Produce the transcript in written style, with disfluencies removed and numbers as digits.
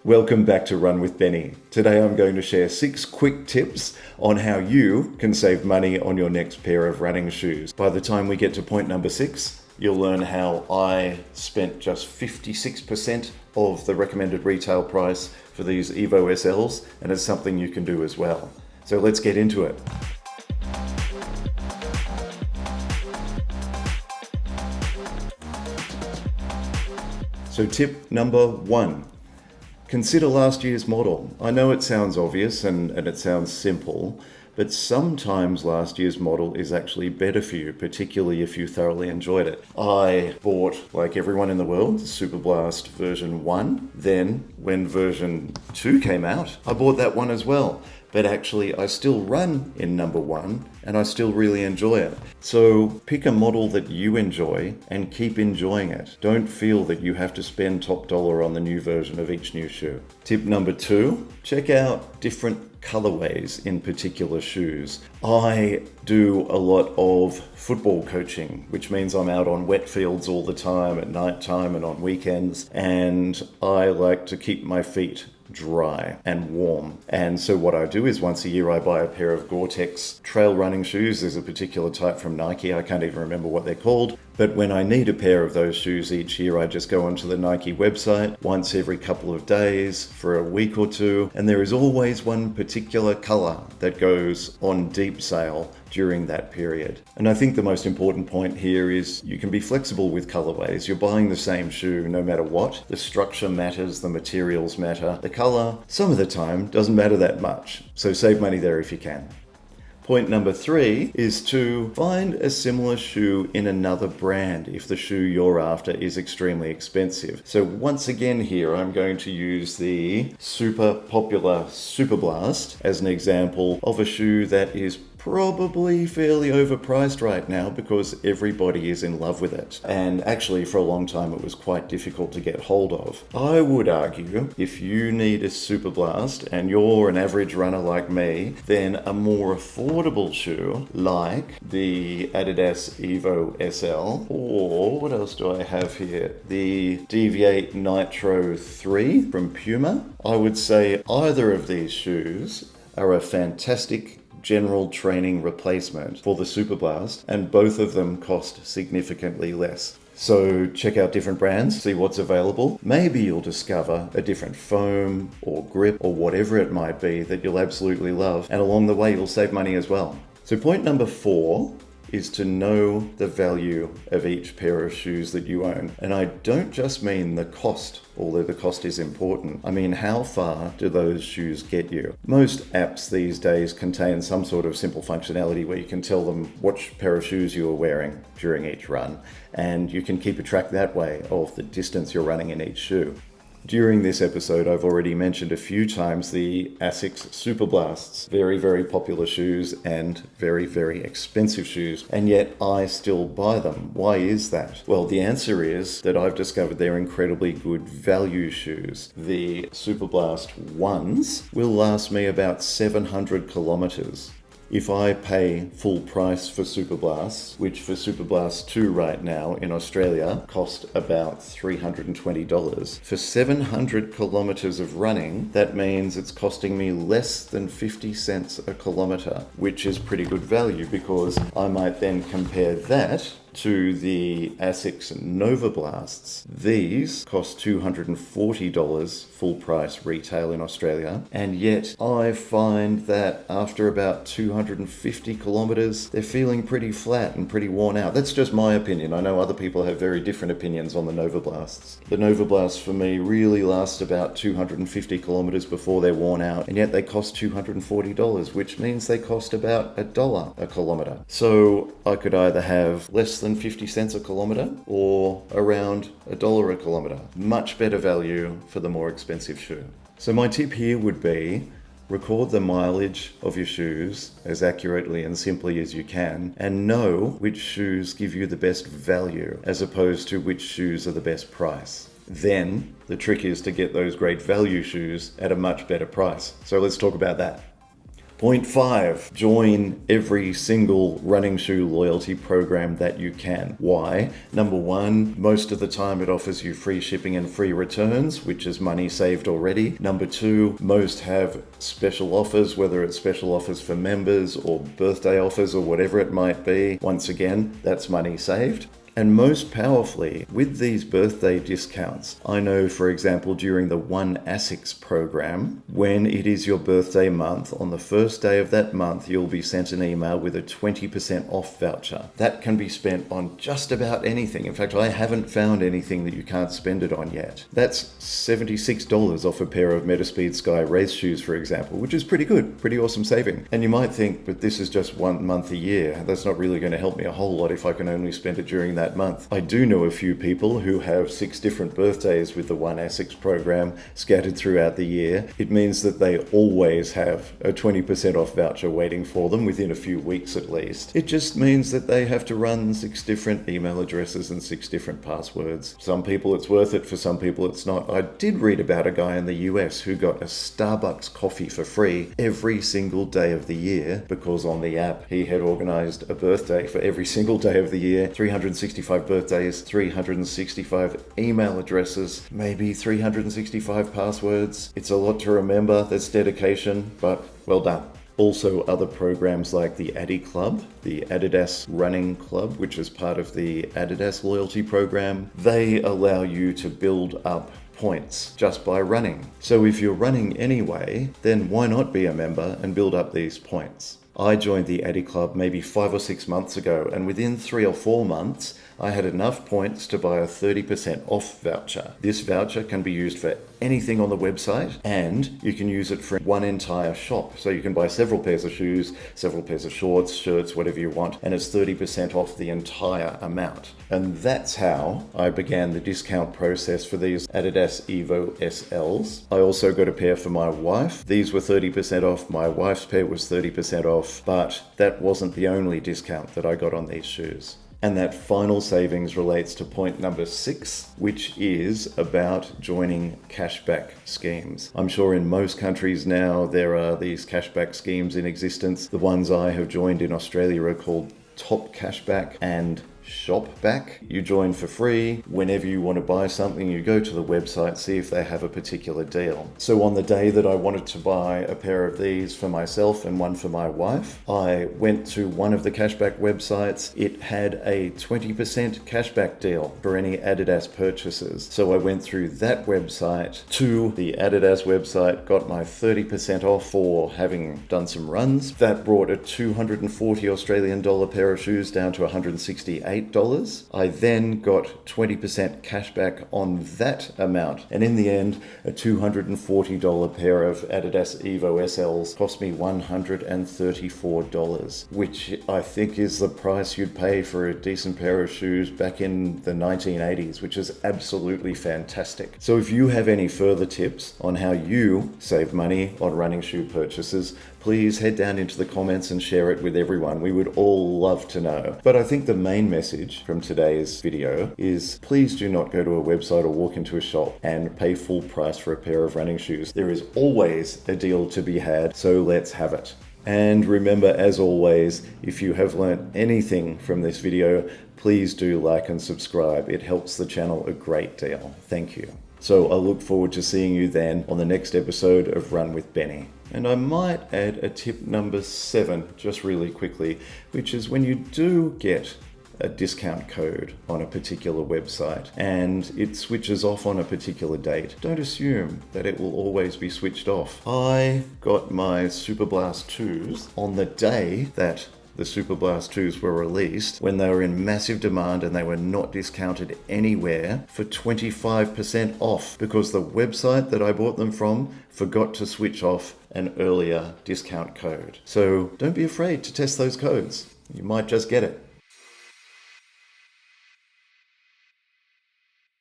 Welcome back to Run with Benny. Today I'm going to share 6 quick tips on how you can save money on your next pair of running shoes. By the time we get to point number 6, you'll learn how I spent just 56% of the recommended retail price for these EVO SLs, and it's something you can do as well. So let's get into it. So tip number 1. Consider last year's model. I know it sounds obvious and it sounds simple, but sometimes last year's model is actually better for you, particularly if you thoroughly enjoyed it. I bought, like everyone in the world, the Superblast version 1. Then, when version 2 came out, I bought that one as well. But actually, I still run in number 1, and I still really enjoy it. So pick a model that you enjoy and keep enjoying it. Don't feel that you have to spend top dollar on the new version of each new shoe. Tip number 2, check out different colorways in particular shoes. I do a lot of football coaching, which means I'm out on wet fields all the time at night time and on weekends, and I like to keep my feet dry and warm. And so what I do is once a year I buy a pair of Gore-Tex trail running shoes. There's a particular type from Nike, I can't even remember what they're called. But when I need a pair of those shoes each year, I just go onto the Nike website once every couple of days for a week or two, and there is always one particular color that goes on deep sale during that period. And I think the most important point here is you can be flexible with colorways. You're buying the same shoe no matter what. The structure matters, the materials matter. The color, some of the time, doesn't matter that much. So save money there if you can. Point number 3 is to find a similar shoe in another brand if the shoe you're after is extremely expensive. So once again here, I'm going to use the super popular Superblast as an example of a shoe that is probably fairly overpriced right now because everybody is in love with it. And actually for a long time it was quite difficult to get hold of. I would argue if you need a Superblast and you're an average runner like me, then a more affordable shoe like the Adidas EVO SL, or what else do I have here? The Deviate Nitro 3 from Puma. I would say either of these shoes are a fantastic general training replacement for the Superblast, and both of them cost significantly less. So check out different brands, see what's available. Maybe you'll discover a different foam or grip or whatever it might be that you'll absolutely love, and along the way you'll save money as well. So point number 4 is to know the value of each pair of shoes that you own. And I don't just mean the cost, although the cost is important. I mean, how far do those shoes get you? Most apps these days contain some sort of simple functionality where you can tell them which pair of shoes you are wearing during each run, and you can keep a track that way of the distance you're running in each shoe. During this episode, I've already mentioned a few times the ASICS Superblasts. Very, very popular shoes and very, very expensive shoes. And yet I still buy them. Why is that? Well, the answer is that I've discovered they're incredibly good value shoes. The Superblast 1s will last me about 700 kilometers. If I pay full price for Superblast, which for Superblast 2 right now in Australia cost about $320, for 700 kilometers of running, that means it's costing me less than 50 cents a kilometer, which is pretty good value because I might then compare that to the ASICS Novablasts. These cost $240 full price retail in Australia, and yet I find that after about 250 kilometers, they're feeling pretty flat and pretty worn out. That's just my opinion. I know other people have very different opinions on the Novablasts. The Novablasts for me really last about 250 kilometers before they're worn out, and yet they cost $240, which means they cost about $1 a kilometer. So I could either have less than 50 cents a kilometer or around $1 a kilometer. Much better value for the more expensive shoe. So my tip here would be record the mileage of your shoes as accurately and simply as you can, and know which shoes give you the best value as opposed to which shoes are the best price. Then the trick is to get those great value shoes at a much better price. So let's talk about that. Point 5, join every single running shoe loyalty program that you can. Why? Number 1, most of the time it offers you free shipping and free returns, which is money saved already. Number 2, most have special offers, whether it's special offers for members or birthday offers or whatever it might be. Once again, that's money saved. And most powerfully, with these birthday discounts, I know, for example, during the One ASICS program, when it is your birthday month, on the first day of that month, you'll be sent an email with a 20% off voucher. That can be spent on just about anything. In fact, I haven't found anything that you can't spend it on yet. That's $76 off a pair of Metaspeed Sky race shoes, for example, which is pretty good, pretty awesome saving. And you might think, but this is just 1 month a year. That's not really going to help me a whole lot if I can only spend it during that month. I do know a few people who have 6 different birthdays with the One ASICS program scattered throughout the year. It means that they always have a 20% off voucher waiting for them within a few weeks at least. It just means that they have to run 6 different email addresses and 6 different passwords. Some people it's worth it, for some people it's not. I did read about a guy in the US who got a Starbucks coffee for free every single day of the year because on the app he had organized a birthday for every single day of the year, 365 birthdays, 365 email addresses, maybe 365 passwords. It's a lot to remember. That's dedication, but well done. Also, other programs like the Adi Club, the Adidas Running Club, which is part of the Adidas loyalty program, they allow you to build up points just by running. So if you're running anyway, then why not be a member and build up these points? I joined the Adi Club maybe 5 or 6 months ago, and within 3 or 4 months, I had enough points to buy a 30% off voucher. This voucher can be used for anything on the website, and you can use it for one entire shop. So you can buy several pairs of shoes, several pairs of shorts, shirts, whatever you want, and it's 30% off the entire amount. And that's how I began the discount process for these Adidas EVO SLs. I also got a pair for my wife. These were 30% off. My wife's pair was 30% off, but that wasn't the only discount that I got on these shoes. And that final savings relates to point number 6, which is about joining cashback schemes. I'm sure in most countries now there are these cashback schemes in existence. The ones I have joined in Australia are called Top Cashback and Shop Back. You join for free. Whenever you want to buy something, you go to the website, see if they have a particular deal. So on the day that I wanted to buy a pair of these for myself and one for my wife, I went to one of the cashback websites. It had a 20% cashback deal for any Adidas purchases. So I went through that website to the Adidas website, got my 30% off for having done some runs. That brought a $240 Australian dollar pair of shoes down to $168. I then got 20% cashback on that amount, and in the end a $240 pair of Adidas EVO SLs cost me $134, which I think is the price you'd pay for a decent pair of shoes back in the 1980s, which is absolutely fantastic. So if you have any further tips on how you save money on running shoe purchases, please head down into the comments and share it with everyone. We would all love to know. But I think the main message from today's video is please do not go to a website or walk into a shop and pay full price for a pair of running shoes. There is always a deal to be had, so let's have it. And remember, as always, if you have learned anything from this video, please do like and subscribe. It helps the channel a great deal. Thank you. So I look forward to seeing you then on the next episode of Run with Benny. And I might add a tip number 7, just really quickly, which is when you do get a discount code on a particular website and it switches off on a particular date, don't assume that it will always be switched off. I got my Superblast 2s on the day that the Superblast 2s were released, when they were in massive demand and they were not discounted anywhere, for 25% off, because the website that I bought them from forgot to switch off an earlier discount code. So don't be afraid to test those codes. You might just get it.